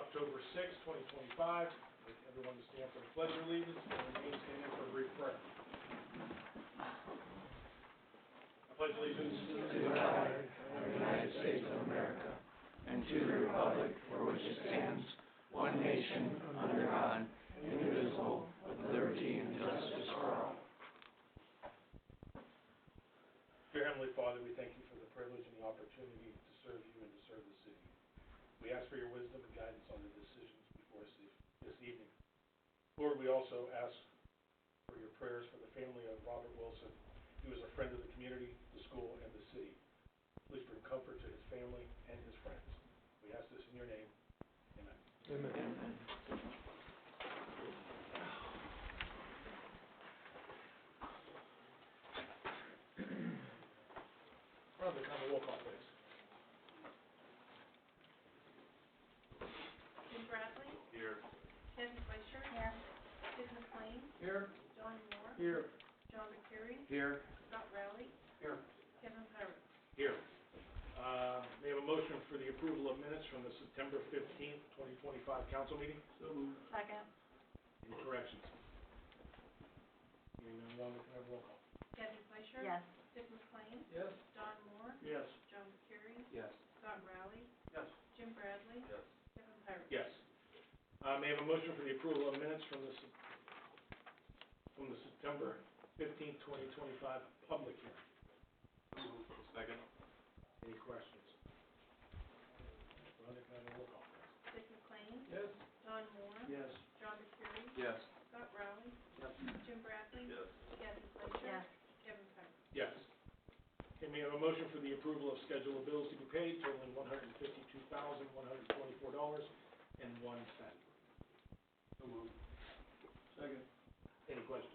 October 6, 2025. I'd like everyone to stand for the Pledge of Allegiance and remain standing for a brief prayer. I pledge allegiance to the flag of the United States of America and to the republic for which it stands, one nation, under God, indivisible, with liberty and justice for all. Dear Heavenly Father, we thank you for the privilege and the opportunity to serve you and to serve the city. We ask for your wisdom and guidance on the decisions before us this evening. Lord, we also ask for your prayers for the family of Robert Wilson. He was a friend of the community, the school, and the city. Please bring comfort to his family and his friends. We ask this in your name. Amen. Amen. Rhonda, come to roll call, please. Jim Bradley. Here. Kathy Fleischer. Here. Sid McLean. Here. John Moore. Here. John McCurry. Here. Scott Rowley. Here. Kevin Pyrus. Here. May I have a motion for the approval of minutes from the September 15th, 2025 council meeting? So moved. Second. Any corrections? Hearing none, Rhonda, can I have a roll call? Kathy Fleischer. Yes. Sid McLean. Yes. John Moore. Yes. John McCurry. Yes. Scott Rowley. Yes. Jim Bradley. Yes. Kevin Pyrus. Yes. May I have a motion for the approval of minutes from the September 15th, 2025 public hearing? Second. Any questions? Rhonda, can I have a roll call, please? Sid McLean. Yes. John Moore. Yes. John McCurry. Yes. Scott Rowley. Yes. Jim Bradley. Yes. Kathy Fleischer. Yes. Kevin Pyrus. Yes. Okay, may I have a motion for the approval of schedule of bills to be paid totaling $152,124.01. So moved. Second. Any questions?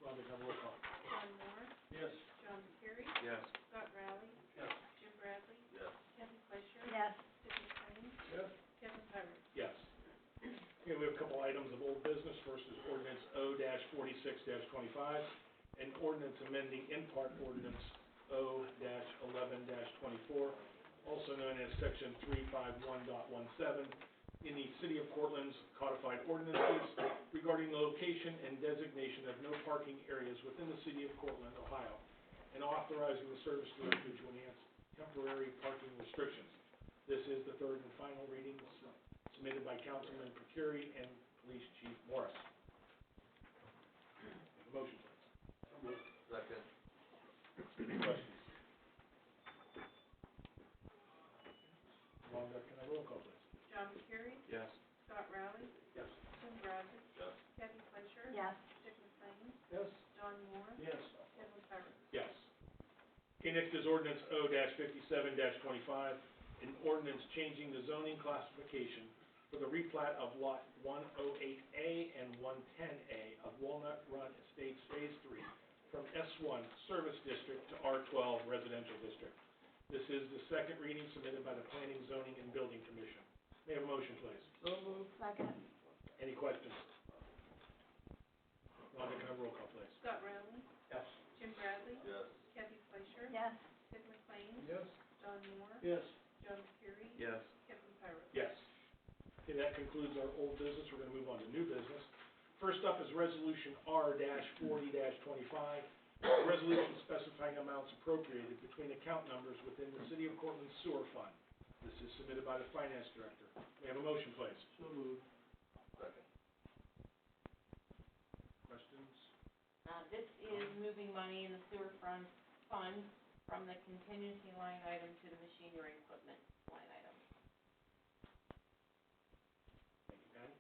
Rhonda, can I have a roll call? John Moore. Yes. John McCurry. Yes. Scott Rowley. Yes. Jim Bradley. Yes. Kathy Fleischer. Yes. Sid McLean. Yes. Kevin Pyrus. Yes. Okay, we have a couple items of old business. First is ordinance O-46-25, and ordinance amending in part ordinance O-11-24, also known as section 351.17, in the City of Portland's codified ordinances regarding the location and designation of no parking areas within the City of Portland, Ohio, and authorizing the service director to enhance temporary parking restrictions. This is the third and final reading submitted by Councilman Procuri and Police Chief Morris. Have a motion, please. Second. Any questions? Rhonda, can I roll call, please? John McCurry. Yes. Scott Rowley. Yes. Jim Bradley. Yes. Kathy Fleischer. Yes. Sid McLean. Yes. John Moore. Yes. Kevin Pyrus. Yes. Okay, next is ordinance O-57-25, an ordinance changing the zoning classification for the replat of lot 108A and 110A of Walnut Run Estates Phase 3 from S1 Service District to R12 Residential District. This is the second reading submitted by the Planning, Zoning, and Building Commission. May I have a motion, please? So moved. Second. Any questions? Rhonda, can I have a roll call, please? Scott Rowley. Yes. Jim Bradley. Yes. Kathy Fleischer. Yes. Sid McLean. Yes. John Moore. Yes. John McCurry. Yes. Kevin Pyrus. Yes. Okay, that concludes our old business. We're going to move on to new business. First up is Resolution R-40-25, a resolution specifying amounts appropriated between account numbers within the City of Portland Sewer Fund. This is submitted by the Finance Director. May I have a motion, please? So moved. Second. Questions? This is moving money in the sewer fund from the contingency line item to the machinery equipment line item. Thank you, Patty.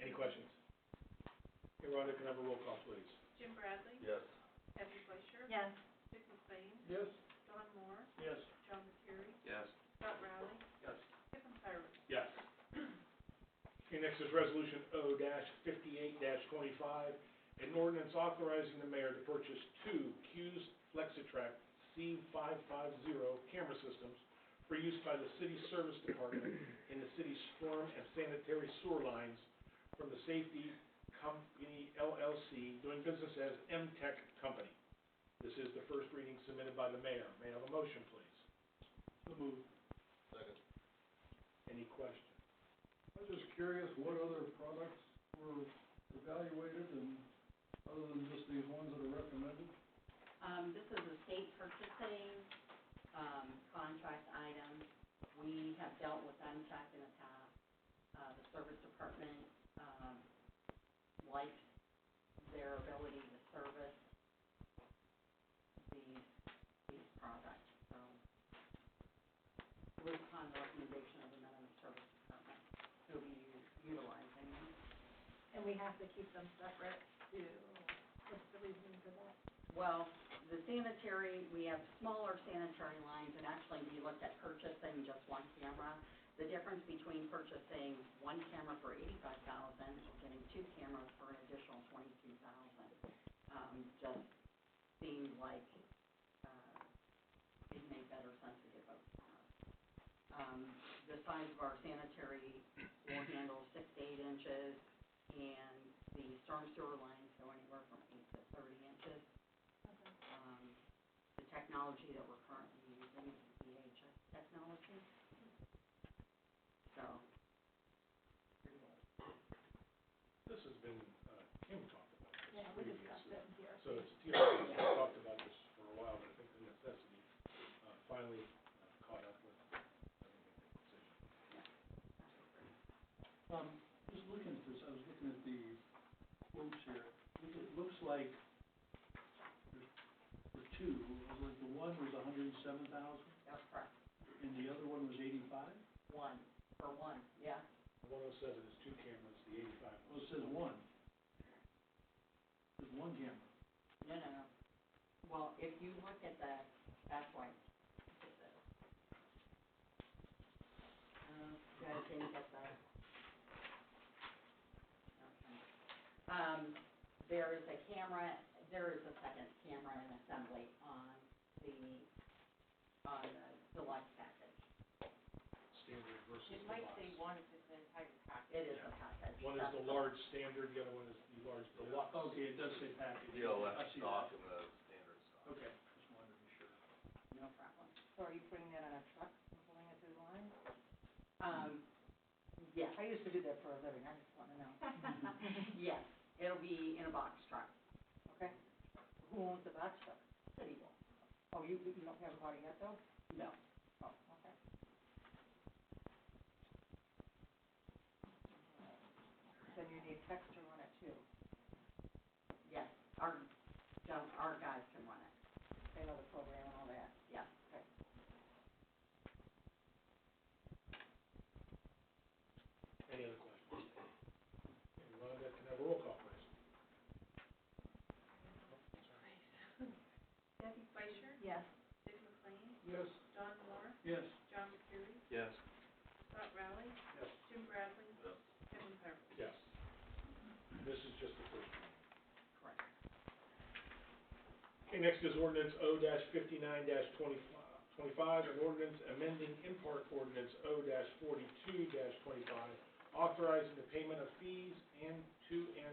Any questions? Okay, Rhonda, can I have a roll call, please? Jim Bradley. Yes. Kathy Fleischer. Yes. Sid McLean. Yes. John Moore. Yes. John McCurry. Yes. Scott Rowley. Yes. Kevin Pyrus. Yes. Okay, next is Resolution O-58-25, an ordinance authorizing the mayor to purchase two Q's Flexitrack C550 camera systems for use by the city service department in the city's storm and sanitary sewer lines from the Safety Company LLC, doing business as M-Tech Company. This is the first reading submitted by the mayor. May I have a motion, please? So moved. Second. Any questions? I was just curious what other products were evaluated and other than just these ones that are recommended? This is a state purchasing, contract item. We have dealt with MTech in the past. The service department, likes their ability to service these products, so. With upon the recommendation of the Minnesota Service Department, who will be utilizing them. And we have to keep them separate to, what's the reason for that? Well, the sanitary, we have smaller sanitary lines, and actually we looked at purchasing just one camera. The difference between purchasing one camera for $85,000 and getting two cameras for an additional $22,000, just seemed like, it made better sense to get both cameras. The size of our sanitary will handle 6 to 8 inches, and the storm sewer lines go anywhere from 8 to 30 inches. The technology that we're currently using is VHS technology. So, pretty old. This has been, Kim talked about this Yeah, we discussed previously. it in here. So it's, you know, we've talked about this for a while, but I think the necessity, finally caught up with, I think, a big decision. Just looking at this, I was looking at the quotes here. It looks like the two, like the one was $107,000 That's correct. and the other one was $85,000? One, for one, yeah. The 107 is 2 cameras, the 85 Well, it says one. There's one camera. No. Well, if you look at the, that's why, look at this. You guys didn't get that? Okay. There is a camera, there is a second camera in assembly on the deluxe package. standard versus It the might box. say one if it's an entire package. It is a package. One is That's the all. large standard, the other one is the large deluxe. Okay, it does say package. The OLED I see stock that. and the standard stock. Okay, just wanted to be sure. No problem. So are you putting that on a truck and pulling it through the line? Yes. I used to do that for a living, I just wanna know. Yes, it'll be in a box truck. Okay. Who owns the box truck? City will. Oh, you don't have a body yet though? No. Oh, okay. Then you need text to run it too. Yes, our guys can run it. They know the program and all that. Yes. Okay. Any other questions? Okay, Rhonda, can I have a roll call, please? Debbie? Fleischer? Yes. Dick McLean? Yes. Don Moore? Yes. John McCreary? Yes. Scott Rowley? Yes. Jim Bradley? Yes. Kevin Powers? Yes. This is just the first one. Correct. Okay, next is ordinance O-59-25, an ordinance amending import ordinance O-42-25, authorizing the payment of fees and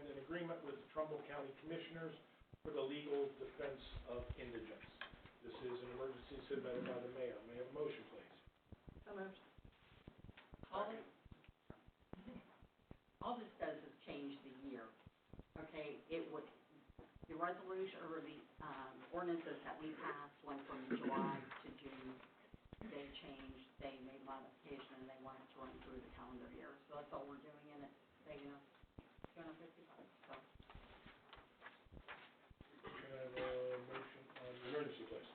an agreement with the Trumbull County Commissioners for the legal defense of indigents. This is an emergency submitted by the mayor. May I have a motion, please? So moved. All this does is change the year, okay? It would, the resolution, or the, ordinances that we passed went from July to June. They changed, they made modification, and they wanted to run through the calendar year. So that's all we're doing, and it's saving us $250, so. Can I have a motion on the emergency, please?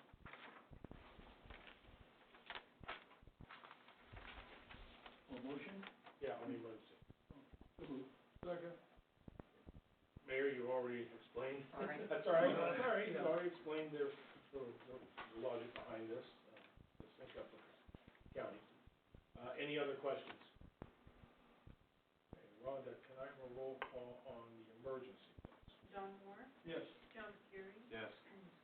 A motion? Yeah, on the emergency. Second. Mayor, you already explained. All right. That's all right, that's all right. You already explained the logic behind this, the sync up with the county. Any other questions? Okay, Rhonda, can I have a roll call on the emergency, please? Don Moore? Yes. John McCreary? Yes.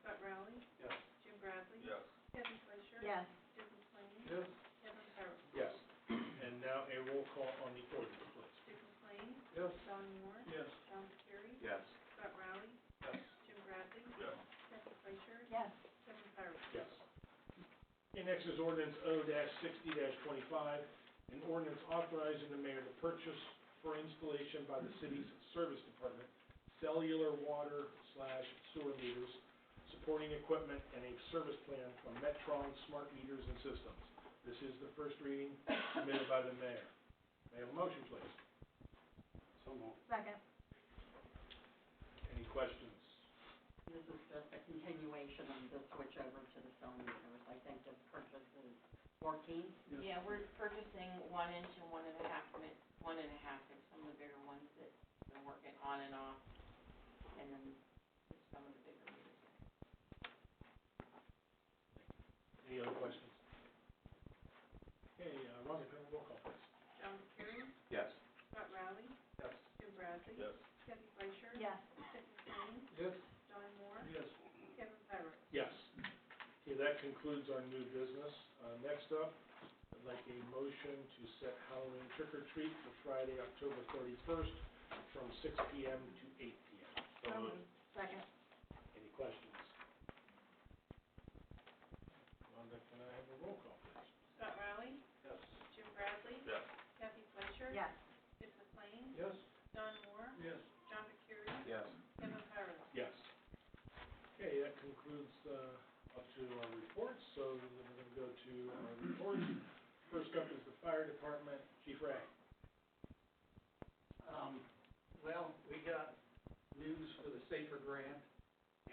Scott Rowley? Yes. Jim Bradley? Yes. Kevin Fleischer? Yes. Dick McLean? Yes. Kevin Powers? Yes. And now a roll call on the ordinance, please. Dick McLean? Yes. Don Moore? Yes. John McCreary? Yes. Scott Rowley? Yes. Jim Bradley? Yes. Kevin Fleischer? Yes. Kevin Powers? Yes. Okay, next is ordinance O-60-25, An ordinance authorizing the mayor to purchase for installation by the city's service department cellular water/sewer meters, supporting equipment, and a service plan from Metron Smart Meters and Systems. This is the first reading submitted by the mayor. May I have a motion, please? So moved. Second. Any questions? This is just a continuation of the switch over to the cell meters. I think this purchase is 14. Yeah, we're purchasing 1 inch and 1.5 of some of the bigger ones that been working on and off, and then some of the bigger meters. Any other questions? Okay, Rhonda, can I have a roll call, please? John Kerry, Yes. Scott Rowley, Yes. Jim Bradley. Yes. Kathy Fleischer. Yes. Dick McLean, Yes. John Moore, Yes. Kevin Pyro. Yes. Okay, that concludes our new business. Next up, I'd like a motion to set Halloween trick or treat for Friday, October 31st, from 6 p.m. to 8 p.m. So moved. Second. Any questions? Rhonda, can I have a roll call, please? Scott Rowley, Yes. Jim Bradley. Yes. Kathy Fleischer. Yes. Dick McLean, Yes. John Moore, Yes. John Kerry, Yes. Kevin Pyro. Yes. Okay, that concludes up to our reports, so we're going to go to our reports. First up is the fire department, Chief Ray. Well, we got news for the SAFER grant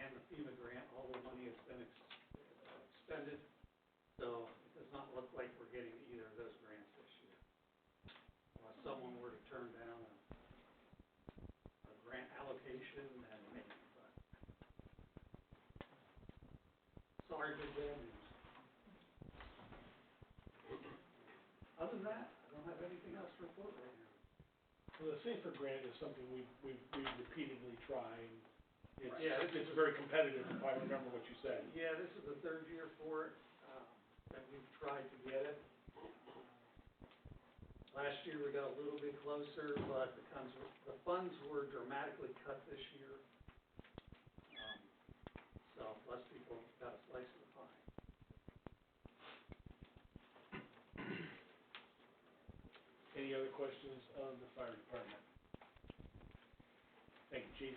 and the FEMA grant. All the money has been expended, so it does not look like we're getting either of those grants this year. Unless someone were to turn down a grant allocation, then maybe, but sorry for bad news. Other than that, I don't have anything else to report right now. Well, the SAFER grant is something we've repeatedly tried. Yeah, It's very competitive, if I remember what you said. Yeah, this is the third year for it, that we've tried to get it. Last year we got a little bit closer, but the funds were dramatically cut this year. So less people got a slice of the pie. Any other questions of the fire department? Thank you, Chief.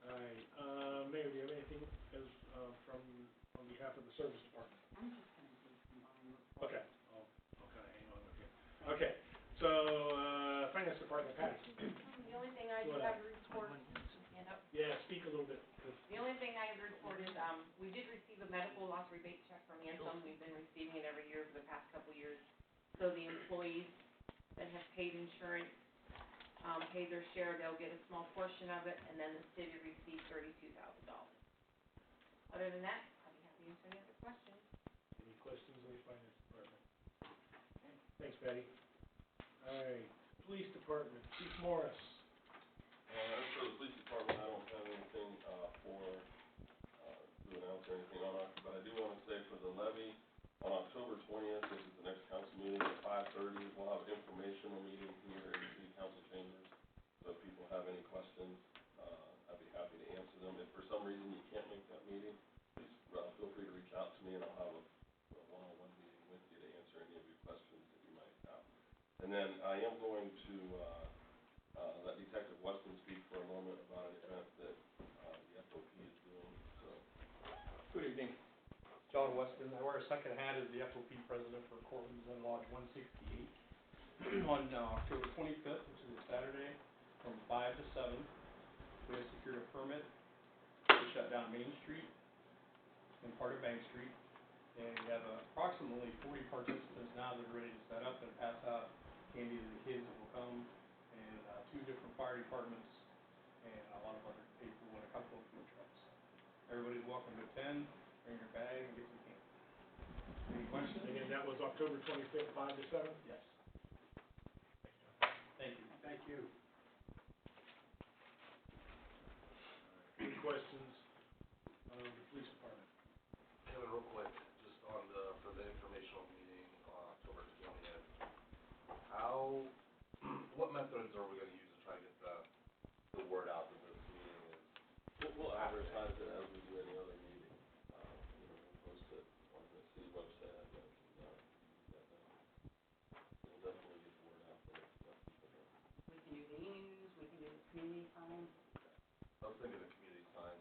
All right, Mayor, do you have anything on behalf of the service department? I'm just going to do combined report. Okay, I'll kind of hang on with you. Okay, so, finance department, Patty. The only thing I do have to report, stand up. Yeah, speak a little bit, 'cause The only thing I have to report is, we did receive a medical loss rebate check from Anthem. We've been receiving it every year for the past couple of years. So the employees that have paid insurance, paid their share, they'll get a small portion of it, and then the city receives $32,000. Other than that, I'll be happy to answer any other questions. any questions of the finance department? Thanks, Patty. All right, police department, Chief Morris. As for the police department, I don't have anything, to announce or anything on it, but I do want to say for the levy, on October 20th, this is the next council meeting at 5:30, we'll have an informational meeting here in the city council chambers. So if people have any questions, I'd be happy to answer them. If for some reason you can't make that meeting, please, feel free to reach out to me and I'll have a one-on-one meeting with you to answer any of your questions that you might have. And then I am going to, let Detective Weston speak for a moment about an event that, the FOP is doing, so. Good evening. John Weston. I wear a second hat as the FOP president for Cortland's in Lodge 168. On October 25th, which is a Saturday, from 5 to 7, we have secured a permit to shut down Main Street and part of Bank Street. And we have approximately 40 participants now that are ready to set up and pass out candy to the kids that will come, and 2 different fire departments, and a lot of other people and a couple of food trucks. Everybody's welcome to attend, bring your bag and get some candy. Any questions? Again, that was October 25th, 5 to 7? Yes. Thank you. Thank you. Any questions of the police department? Kevin, real quick, just on for the informational meeting on October 20th, what methods are we gonna use to try to get the word out that this meeting is? We'll advertise it as we do any other meeting. We'll post it on the city website, I guess, and, we'll definitely community sign. I was thinking the community sign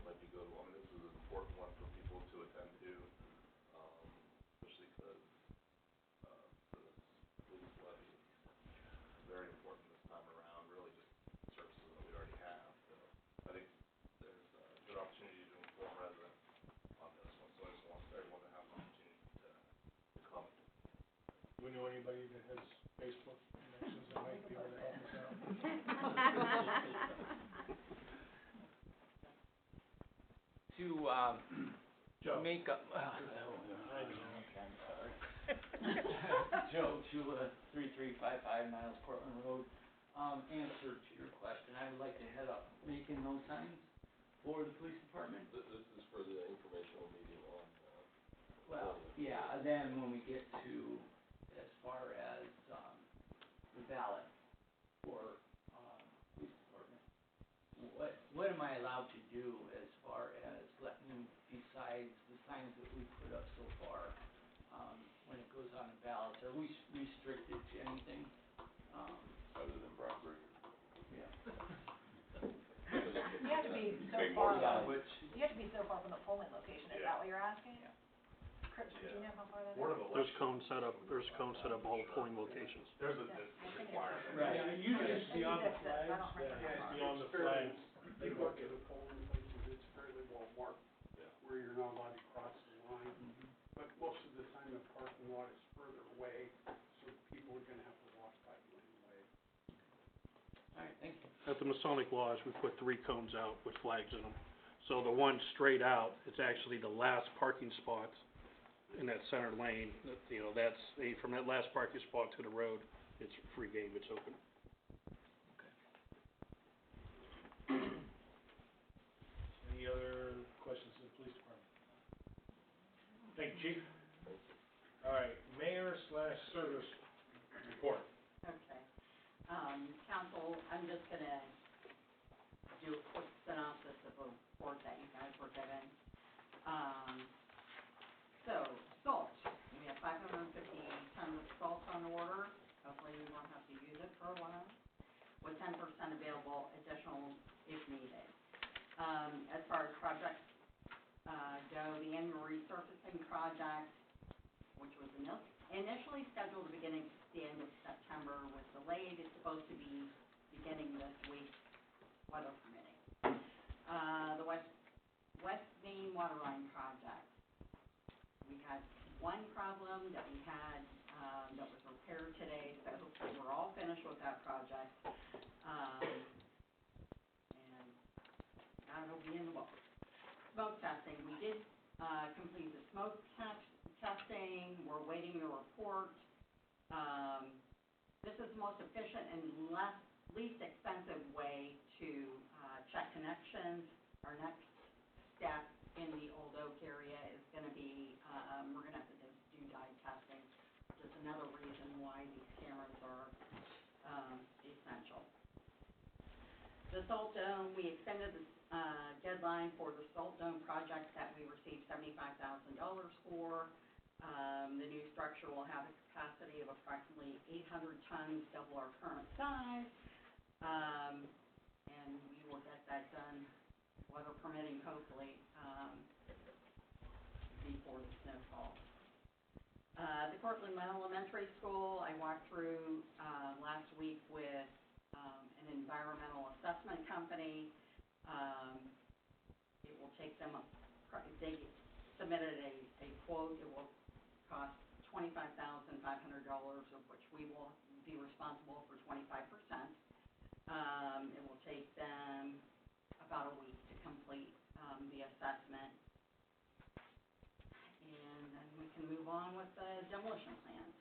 might be good. I mean, this is an important one for people to attend to, especially because, the police levy is very important this time around, really just services that we already have. So I think there's a good opportunity to inform residents on this one, so I just want everyone to have an opportunity to come. Do we know anybody that has Facebook connections that might be able to help us out? Joe. Make up, I know. okay, I'm sorry. Joe Chula, 3355 Miles Portland Road. Answer to your question, I would like to head up making those signs for the police department. This is for the informational meeting on, Well, yeah, and then when we get to, as far as, the ballot for, police department, what am I allowed to do as far as letting, besides the signs that we put up so far, when it goes on the ballot, are we restricted to anything? other than bribery. Yeah. You have to be so Big far, more Yeah, from- which, you have to be so far from the polling location, is that what you're asking? Yeah. Chris, do you know how far that is? Board of There's Elections. cones set up all the polling locations. There's a, Yeah, it's I think it's- required. Right. Yeah, usually it's beyond the Maybe that's it, I don't flags, remember. it's beyond the flags. They look at the polling places, it's fairly well marked, Yeah. where you're not allowed to cross the line. But most of the time, the parking lot is further away, so people are gonna have to walk by you anyway. alright, thank you. At the Masonic Lodge, we put 3 cones out with flags in them. So the one straight out, it's actually the last parking spot in that center lane, that, you know, that's, from that last parking spot to the road, it's free game, it's open. Any other questions of the police department? Thank you, chief. All right, mayor/service report. Okay. Council, I'm just gonna do a quick synopsis of a report that you guys were given. So, salt, we have 550 tons of salt on order, hopefully we won't have to use it for a while, with 10% available additional if needed. As far as projects, go, the annual resurfacing project, which was initially scheduled to begin at the end of September, was delayed, it's supposed to be beginning this week, weather permitting. The West Main water line project, we had one problem that we had, that was repaired today, so hopefully we're all finished with that project. And that'll be in the books. Smoke testing, we did, complete the smoke testing, we're waiting the report. This is the most efficient and least expensive way to, check connections. Our next step in the Old Oak area is gonna be, we're gonna have to do dye testing, which is another reason why these cameras are, essential. The Salt Dome, we extended the, deadline for the Salt Dome project that we received $75,000 for. The new structure will have a capacity of approximately 800 tons, double our current size. And we will get that done, weather permitting, hopefully, before the snowfall. The Cortland Elementary School, I walked through, last week with, an environmental assessment company. It will take them, they submitted a quote, it will cost $25,500, of which we will be responsible for 25%. It will take them about a week to complete, the assessment. And then we can move on with the demolition plans.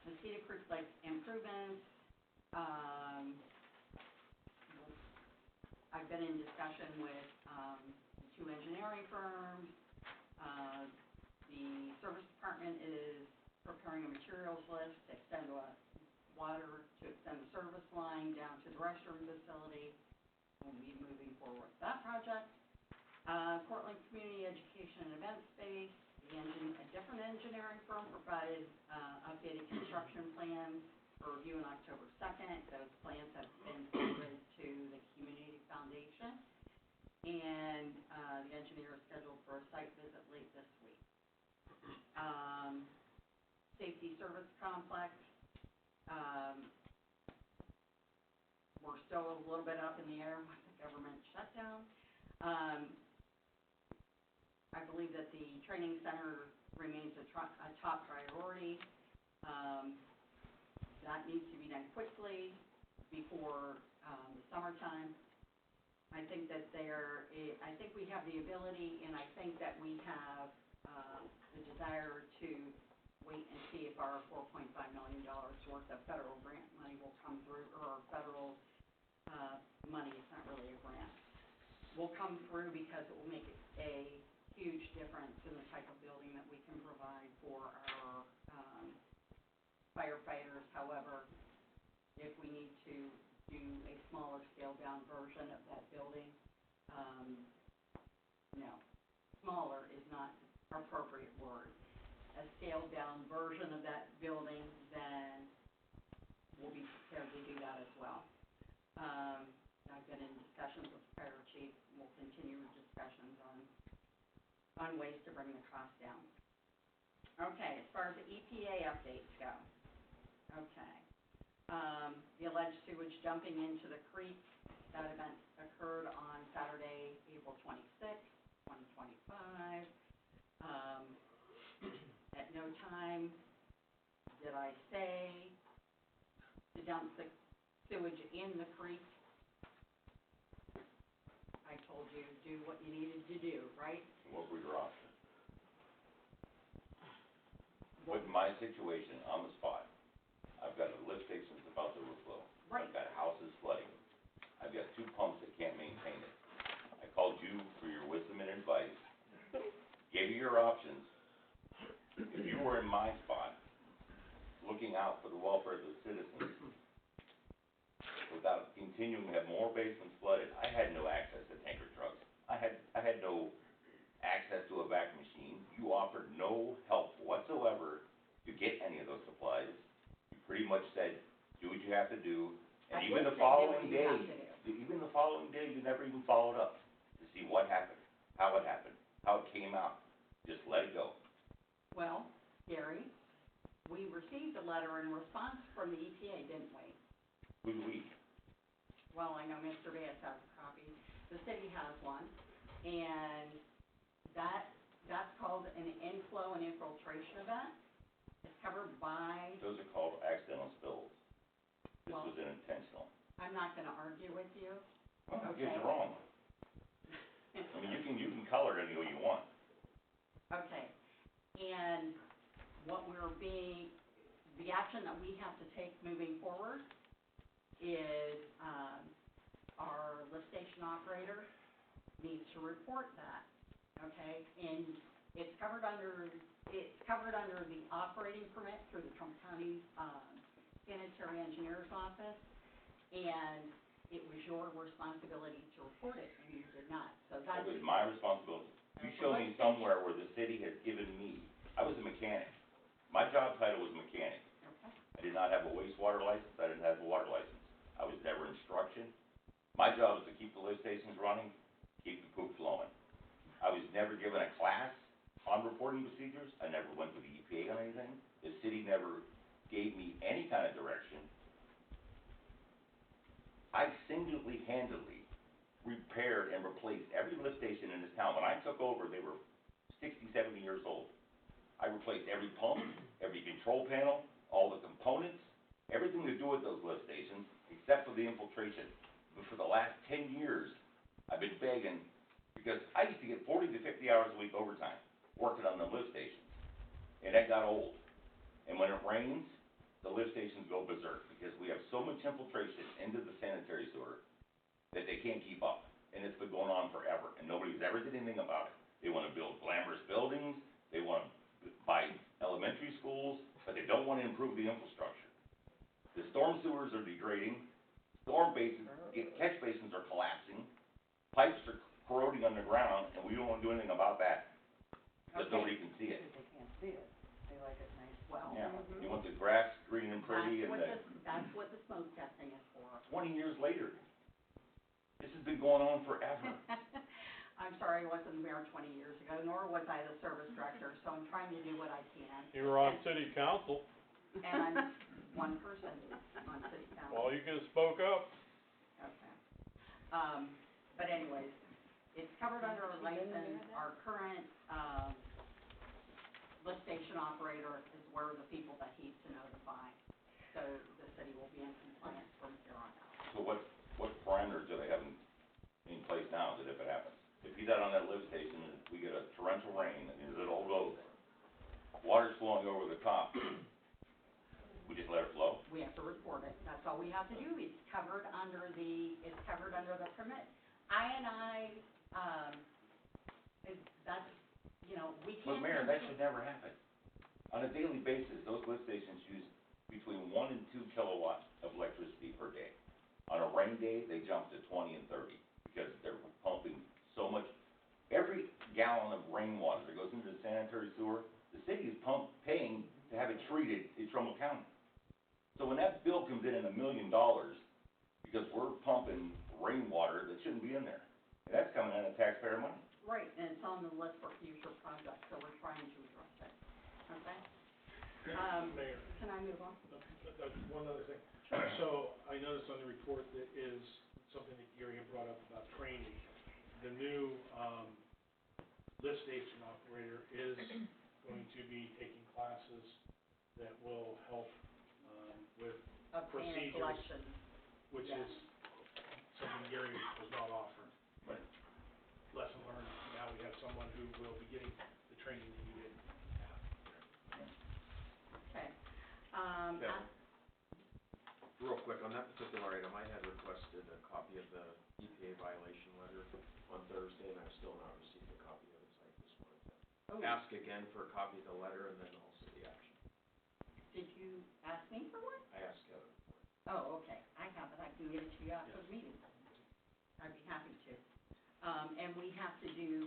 Mosquito Creek Lake improvements, I've been in discussion with, 2 engineering firms. The service department is preparing a materials list to extend the service line down to the restroom facility. We'll be moving forward with that project. Cortland Community Education and Event Space, a different engineering firm provided, updated construction plans. for review on October 2nd. Those plans have been forwarded to the Community Foundation, and the engineer is scheduled for a site visit late this week. Safety Service Complex, we're still a little bit up in the air with the government shutdown. I believe that the training center remains a top priority. That needs to be done quickly before the summertime. I think that I think we have the ability, and I think that we have the desire to wait and see if our $4.5 million worth of federal grant money will come through, or federal money, it's not really a grant, will come through, because it will make a huge difference in the type of building that we can provide for our firefighters. However, if we need to do a smaller scaled down version of that building, no, smaller is not an appropriate word. A scaled down version of that building, then we'll be prepared to do that as well. I've been in discussions with the fire chief, and we'll continue discussions on ways to bring the cost down. Okay, as far as the EPA updates go, okay. The alleged sewage dumping into the creek, that event occurred on Saturday, April 26th, 2025. At no time did I say to dump the sewage in the creek. I told you to do what you needed to do, right? What were your options? With my situation on the spot, I've got a lift station that's about to overflow. Right. I've got houses flooding. I've got 2 pumps that can't maintain it. I called you for your wisdom and advice, gave you your options. If you were in my spot, looking out for the welfare of the citizens, without continuing to have more basements flooded, I had no access to tanker trucks. I had no access to a vacuum machine. You offered no help whatsoever to get any of those supplies. You pretty much said, do what you have to do, and even the following day, you never even followed up to see what happened, how it happened, how it came out. Just let it go. Well, Gary, we received a letter in response from the EPA, didn't we? Who's we? Well, I know Mr. Bass has a copy. The city has one, and that's called an inflow and infiltration event. It's covered by... Those are called accidental spills. This was intentional. I'm not gonna argue with you. Well, Okay. you're wrong. I mean, you can color it any way you want. Okay, and the action that we have to take moving forward is, our lift station operator needs to report that, okay? And it's covered under the operating permit through the Trumbull County, Sanitary Engineer's Office, and it was your responsibility to report it, and you did not, so that's... It was my responsibility. You show me somewhere where the city has given me, I was a mechanic. My job title was mechanic. Okay. I did not have a wastewater license, I didn't have a water license. I was never instruction. My job was to keep the lift stations running, keep the poop flowing. I was never given a class on reporting procedures, I never went to the EPA on anything. The city never gave me any kind of direction. I single-handedly repaired and replaced every lift station in this town. When I took over, they were 60, 70 years old. I replaced every pump, every control panel, all the components, everything to do with those lift stations, except for the infiltration. But for the last 10 years, I've been begging, because I used to get 40 to 50 hours a week overtime, working on the lift stations. And that got old. And when it rains, the lift stations go berserk, because we have so much infiltration into the sanitary sewer that they can't keep up. And it's been going on forever, and nobody's ever did anything about it. They wanna build glamorous buildings, they wanna buy elementary schools, but they don't wanna improve the infrastructure. The storm sewers are degrading, catch basins are collapsing, pipes are corroding underground, and we don't wanna do anything about that, because Okay. nobody can see it. They can't see it, they like it nice. well. Yeah, you want the grass green and pretty and That's what the smoke testing is for. 20 years later. This has been going on forever. I'm sorry, I wasn't the mayor 20 years ago, nor was I the service director, so I'm trying to do what I can. You were on city council. And I'm one person on city council. Well, you could have spoke up. Okay. But anyways, it's covered under a license. Our current, lift station operator is where the people that he's to notify. So the city will be in compliance from here on out. So what parameters do they have in place now that if it happens? If he's out on that lift station and we get a torrential rain and it all goes, water's flowing over the top, we just let it flow? We have to report it. That's all we have to do. It's covered under the permit. That's, you know, we can't. But Mayor, that should never happen. On a daily basis, those lift stations use between 1 and 2 kilowatts of electricity per day. On a rain day, they jump to 20 and 30 because they're pumping so much. Every gallon of rainwater that goes into the sanitary sewer, the city is paying to have it treated in Trumbull County. So when that bill comes in $1 million, because we're pumping rainwater that shouldn't be in there, and that's coming out of taxpayer money. Right, and it's on the list for future projects, so we're trying to address it. Okay? Mayor, Can I move on? one other thing. So I noticed on the report that is something that Gary had brought up about training. The new, lift station operator is going to be taking classes that will help, with Obtain procedures, collections. which Yeah. is something Gary was not offered. But lesson learned, now we have someone who will be getting the training that you didn't have. Okay. Kevin, real quick, on that particular item, I had requested a copy of the EPA violation letter on Thursday, and I've still not received a copy of it, so I just wanted to ask again for a copy of the letter and then also the action. Did you ask me for one? I asked Kevin for it. Oh, okay. I have it. I can get it to you after the meeting. I'd be happy to. And we have to do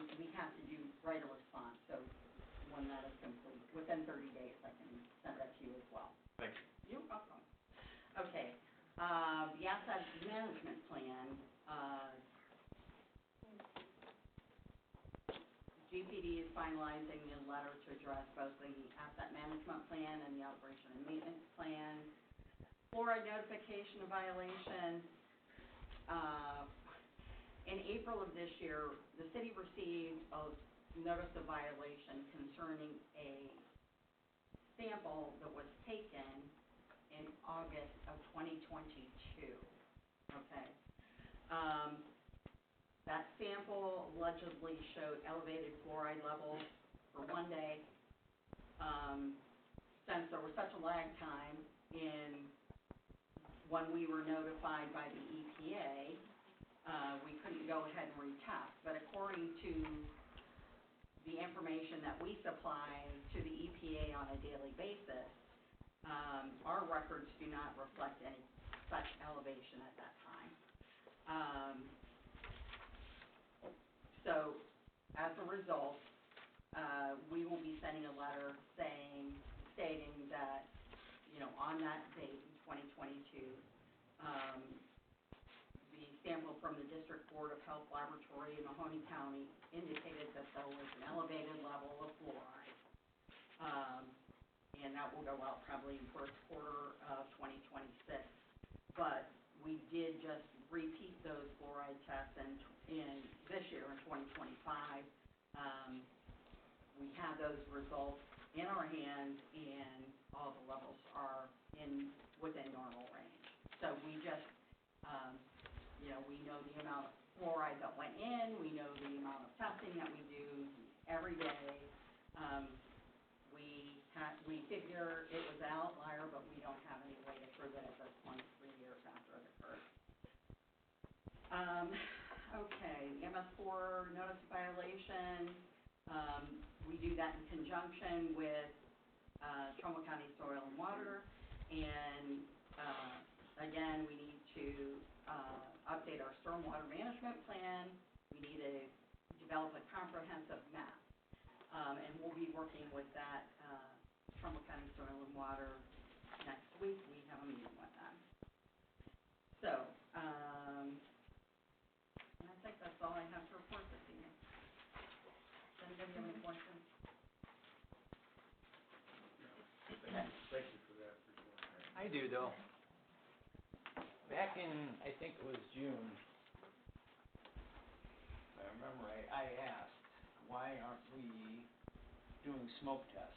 write a response, so when that is complete, within 30 days, I can send that to you as well. Thank you. You're welcome. Okay, the asset management plan, GPD is finalizing the letter to address both the asset management plan and the operation and maintenance plan. Fluoride notification of violation. In April of this year, the city received a notice of violation concerning a sample that was taken in August of 2022, okay? That sample allegedly showed elevated fluoride levels for one day. Since there was such a lag time in when we were notified by the EPA, we couldn't go ahead and retest. But according to the information that we supply to the EPA on a daily basis, our records do not reflect any such elevation at that time. So, as a result, we will be sending a letter stating that, you know, on that date in 2022, the sample from the District Board of Health Laboratory in Mahoney County indicated that there was an elevated level of fluoride. And that will go out probably in first quarter of 2026. But we did just repeat those fluoride tests in this year, in 2025. We have those results in our hands, and all the levels are within normal range. So we just, you know, we know the amount of fluoride that went in, we know the amount of testing that we do every day. We figure it was an outlier, but we don't have any way to prove it at this point, 3 years after it occurred. Okay, the MS4 notice of violation, we do that in conjunction with Trumbull County Soil and Water, and again, we need to update our stormwater management plan. We need to develop a comprehensive map, and we'll be working with that Trumbull County Soil and Water next week, we have a meeting with them. So, and I think that's all I have to report this evening. Does anybody have any questions? Thank you for that report. I do though. Back in, I think it was June, if I remember right, I asked, why aren't we doing smoke tests?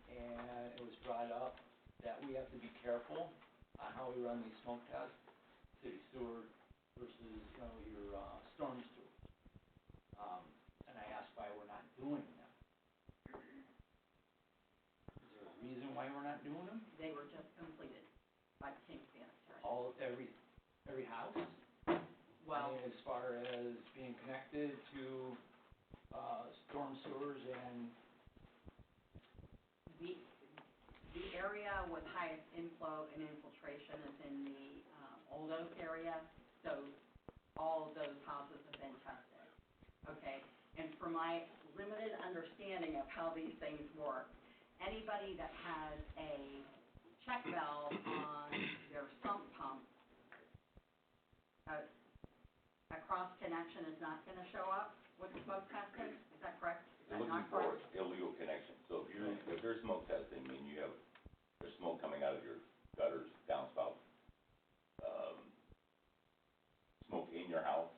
And it was brought up that we have to be careful on how we run these smoke tests, city sewer versus, your, storm sewer. And I asked why we're not doing them. Is there a reason why we're not doing them? They were just completed by King Sanitary. Every house? Well, I mean, as far as being connected to, storm sewers and, the area with highest inflow and infiltration is in the, Old Oak area, so all of those houses have been tested, okay? And from my limited understanding of how these things work, anybody that has a check valve on their sump pump, a cross connection is not gonna show up with the smoke testing, is that correct? Is that not correct? Illegal connection, so if there's smoke testing, I mean, there's smoke coming out of your gutters, downspout, smoke in your house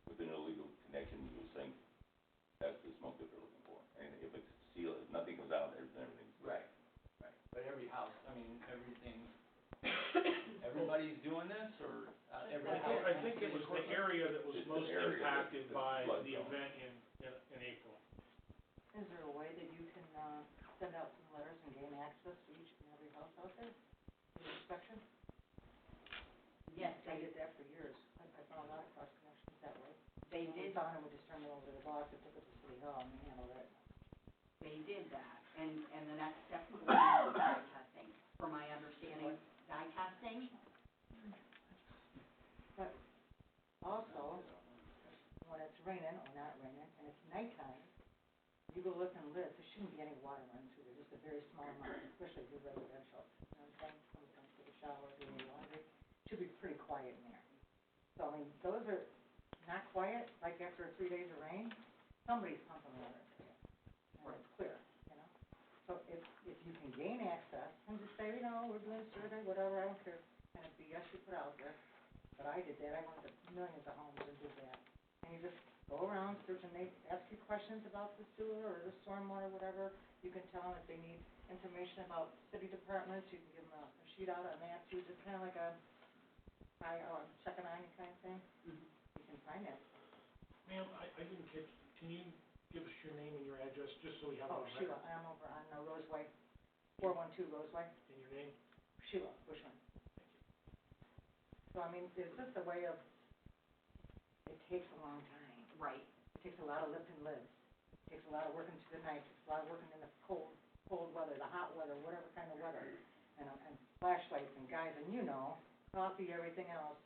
with an illegal connection, you will think that's the smoke that they're looking for. And if it's sealed, if nothing comes out, everything's. right, but every house, I mean, everybody's doing this, or, every house? I think it was the area that was It's the most area impacted that's by flood the zone. event in April. Is there a way that you can, send out some letters and gain access to each and every house out there? For the inspection? Yes, I did that for years. I found a lot of cross connections that way. they When we did, found them, we just turned them over to the boss and took it to City Hall and they handled it. they did that, and the next step was dye testing. From my understanding, dye testing, But also, when it's raining or not raining, and it's nighttime, you go look in lids, there shouldn't be any water running through there, just a very small amount, especially if you're residential. You know what I'm saying? Someone comes to the shower, doing your laundry, should be pretty quiet in there. So, I mean, those are not quiet, like after 3 days of rain, somebody's pumping water into it. And it's clear, you know? So if you can gain access, and just say, we're doing a survey, whatever, I don't care, kind of BS you put out there. But I did that, I went to millions of homes and did that. And you just go around, search, and they ask you questions about the sewer or the stormwater, whatever. You can tell them if they need information about city departments, you can give them a sheet out, a map, too, just kind of like a, second on you kind of thing. You can find that. Ma'am, I didn't catch, can you give us your name and your address, just so we have it Oh, on Sheila, record? I'm over on Roseway, 412 Roseway. And your name? Sheila Bushman. So, I mean, it's just a way of, it takes a long time. right, It takes a lot of lifting lids. It takes a lot of working through the night, it takes a lot of working in the cold weather, the hot weather, whatever kind of weather. And flashlights and guys, and coffee, everything else.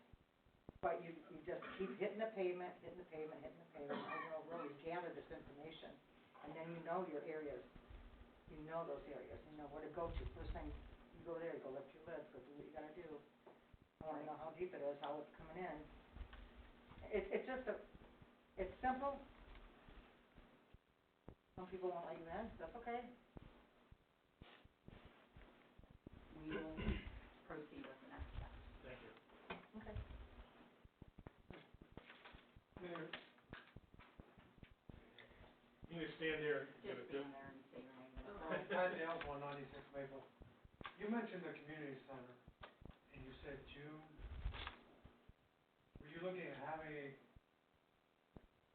But you just keep hitting the pavement. And really gather this information. And then you know your areas. You know those areas. You know where to go to. First thing, you go there, you go lift your lids, go do what you gotta do. I wanna know how deep it is, how it's coming in. It's just it's simple. Some people won't let you in, that's okay. we will proceed with the next step. Thank you. Okay. Mayor, You can stand there and give Just it to. stand there and say your name. Pat Dales, 196 Maple. You mentioned the community center, and you said June. Were you looking at having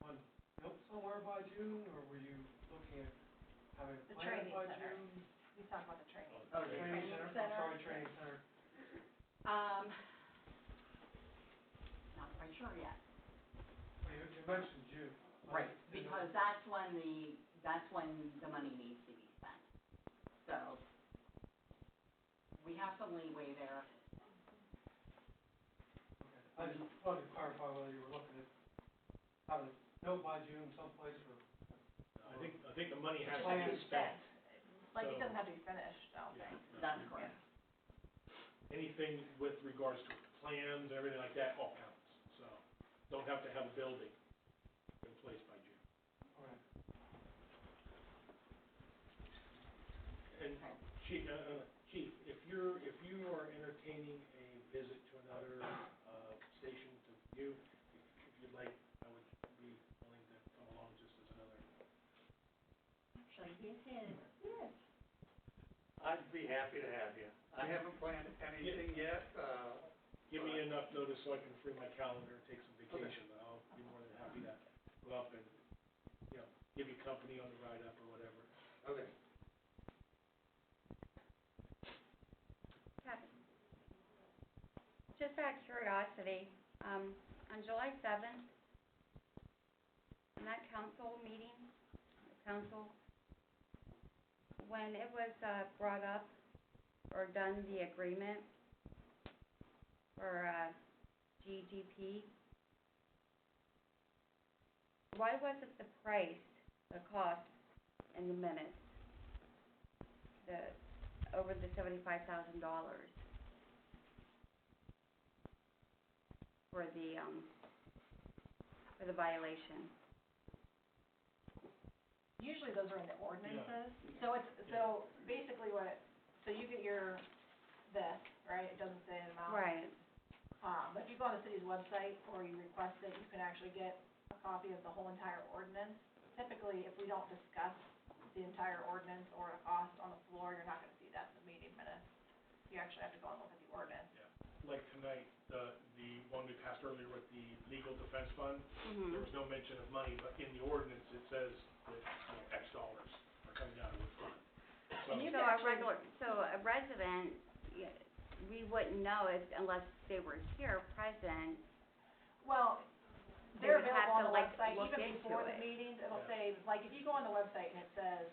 one built somewhere by June, or were you looking at having it The planned training by center. June? You talk about the training. Oh, the training center, I'm sorry, training center. Not quite sure yet. Well, you mentioned June. Right, because that's when the money needs to be spent. So, we have some leeway there. Okay. I just wanted to clarify whether you were looking at having it built by June someplace, or. I think the money has to Plan be spent. Like, it So- doesn't have to be finished, I don't Yeah, think. no. That's correct. Anything with regards to plans, everything like that, all counts, so, don't have to have a building in place by June. All right. And Chief, if you are entertaining a visit to another, station to view, if you'd like, I would be willing to come along just as another. Shouldn't be a sin. Yes. I'd be happy to have you. I haven't planned anything yet, Give me enough notice so I can free my calendar and take some vacation, but I'll be more than happy to go up and, give you company on the ride up or whatever. okay. Kevin, just out of curiosity, on July 7th, in that council meeting, when it was brought up or done the agreement for GGP, why wasn't the price, the cost in the minutes, over the $75,000 for the violation? Usually those are in the ordinances, so basically so you get this, right, it doesn't say an amount. Right. But if you go on the city's website or you request it, you can actually get a copy of the whole entire ordinance. Typically, if we don't discuss the entire ordinance or a cost on the floor, you're not gonna see that in the meeting minutes. You actually have to go and look at the ordinance. Like tonight, the one we passed earlier with the legal defense fund, there was no mention of money, but in the ordinance, it says that, X dollars are coming out of the fund. And you So can actually, a resident, we wouldn't know it unless they were here present. well, They they're would have available on to, the like, website, look even into before the it. meetings, it'll say, like, if you go on the website and it says,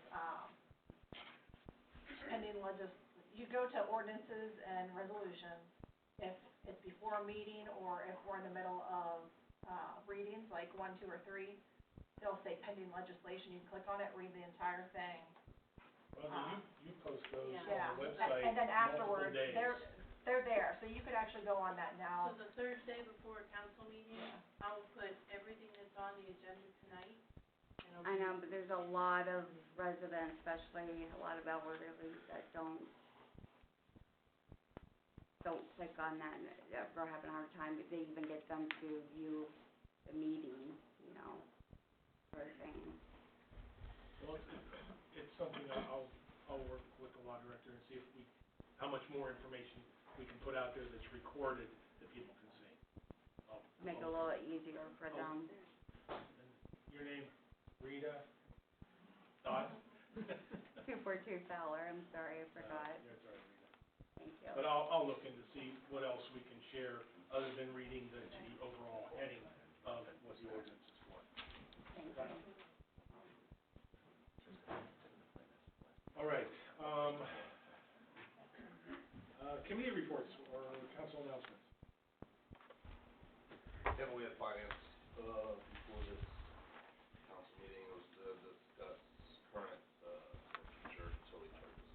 pending you go to ordinances and resolutions, if it's before a meeting or if we're in the middle of, readings, like 1, 2, or 3, they'll say pending legislation, you can click on it, read the entire thing. Well, you post those on Yeah, the website and then multiple afterwards, days. they're there, so you could actually go on that now. So the Thursday before a council meeting, I'll put everything that's on the agenda tonight, and it'll I be- know, but there's a lot of residents, especially a lot of elderly, that don't click on that, or having a hard time, if they even get them to view the meeting, sort of thing. Well, it's something I'll work with the law director and see how much more information we can put out there that's recorded that people can see. Make it a little easier for them. Your name, Rita? Dot? 242 Fowler, I'm sorry, I forgot. That's all right, Rita. Thank you. But I'll look into see what else we can share other than reading the overall heading of what the ordinance is for. Thank you. All right, committee reports or council announcements. Kevin, we had finance, before this council meeting, it was to discuss current, and future utility charges.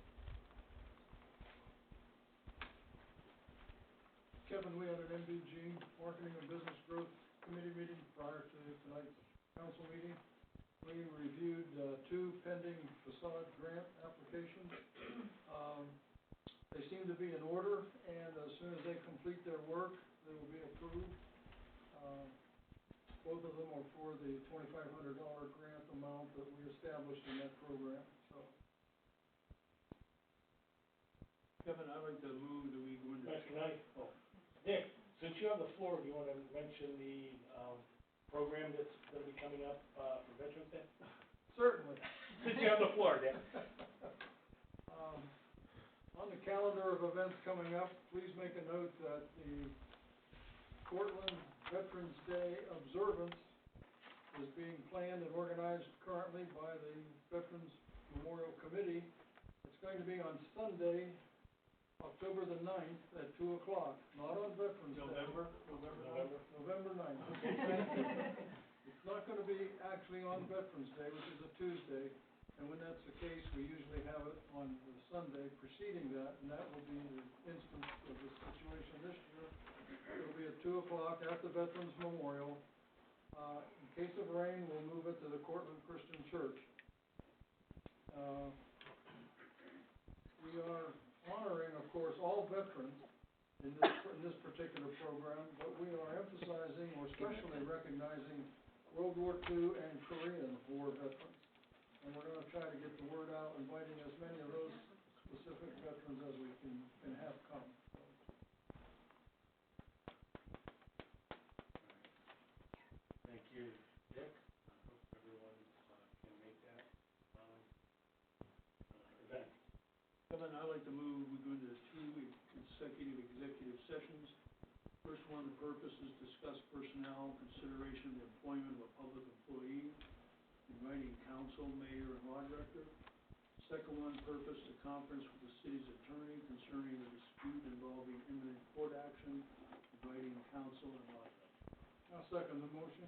Kevin, we had an MBG, Marketing and Business Growth Committee meeting prior to tonight's council meeting. We reviewed, 2 pending facade grant applications. They seem to be in order, and as soon as they complete their work, they will be approved. Both of them are for the $2,500 grant amount that we established in that program, so. Kevin, I'd like to move that we go into. Nick, since you have the floor, do you wanna mention the, program that'll be coming up, for Veterans Day? Certainly. Since you have the floor, Nick. On the calendar of events coming up, please make a note that the Cortland Veterans Day observance is being planned and organized currently by the Veterans Memorial Committee. It's going to be on Sunday, October the 9th at 2 o'clock, not on Veterans Day. November 9th. Okay, thank you. It's not gonna be actually on Veterans Day, which is a Tuesday. And when that's the case, we usually have it on the Sunday preceding that, and that will be the instance of the situation this year. It'll be at 2 o'clock at the Veterans Memorial. In case of rain, we'll move it to the Cortland Christian Church. We are honoring, of course, all veterans in this particular program, but we are emphasizing or especially recognizing World War II and Korean War veterans. And we're gonna try to get the word out, inviting as many of those specific veterans as we can have come. Thank you, Dick. I hope everyone, can make that, event. Kevin, I'd like to move, we go into 2 consecutive executive sessions. First one, the purpose is discuss personnel, consideration of the employment of a public employee, inviting council, mayor, and law director. Second one, purpose, a conference with the city's attorney concerning a dispute involving imminent court action, inviting council and law director. I'll second the motion.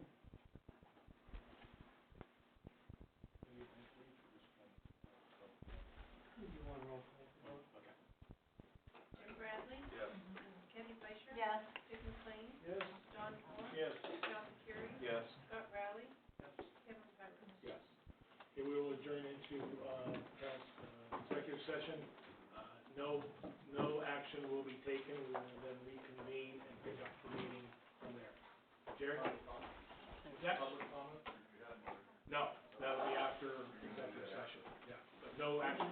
You want roll call? Okay. Jim Bradley? Yes. Kathy Fleischer? Yes. Dick McLean? Yes. John Moore? Yes. Ralph McCurry? Yes. Scott Riley? Kevin McCarthy? Yes. Okay, we will adjourn into, executive session. No action will be taken. We will then reconvene and pick up the meeting from there. Jerry? Yes? No, that'll be after executive session. Yeah, but no action